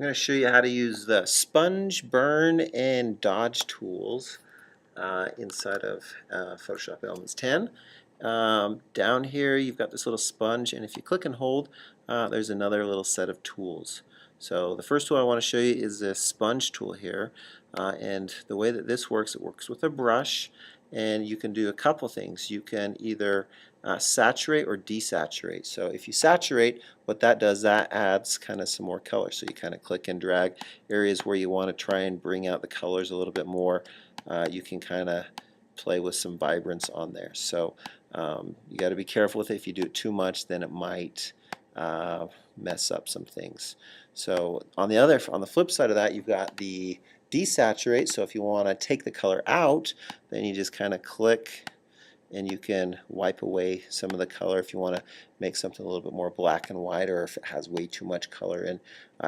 I'm going to show you how to use the Sponge, Burn, and Dodge tools inside of Photoshop Elements 10. Down here you've got this little sponge, and if you click and hold, there's another little set of tools. So the first tool I want to show you is this sponge tool here, and the way that this works, it works with a brush, and you can do a couple things. You can either saturate or desaturate. So if you saturate, what that does, that adds kind of some more color. So you kind of click and drag areas where you want to try and bring out the colors a little bit more. You can kind of play with some vibrance on there. So you got to be careful with it. If you do it too much, then it might mess up some things. So on the flip side of that, you've got the desaturate. So if you want to take the color out, then you just kind of click and you can wipe away some of the color. If you want to make something a little bit more black and white, or if it has way too much color in,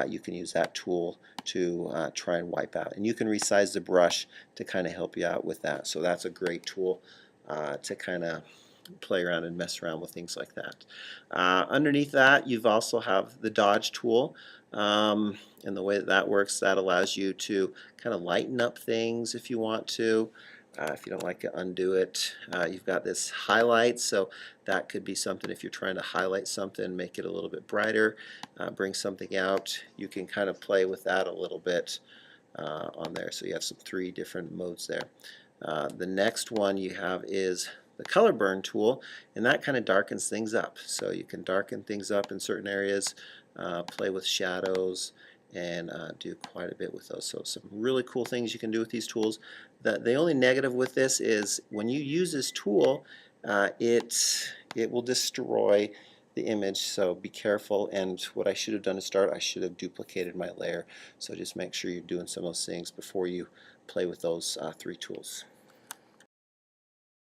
you can use that tool to try and wipe out. And you can resize the brush to kind of help you out with that. So that's a great tool to kind of play around and mess around with things like that. Underneath that, you've also have the dodge tool, and the way that works, that allows you to kind of lighten up things if you want to. If you don't like it, undo it. You've got this highlight, so that could be something if you're trying to highlight something, make it a little bit brighter, bring something out. You can kind of play with that a little bit on there. So you have some 3 different modes there. The next one you have is the color burn tool, and that kind of darkens things up. So you can darken things up in certain areas, play with shadows, and do quite a bit with those. So some really cool things you can do with these tools. The only negative with this is when you use this tool, it will destroy the image, so be careful. And what I should have done to start, I should have duplicated my layer. So just make sure you're doing some of those things before you play with those 3 tools.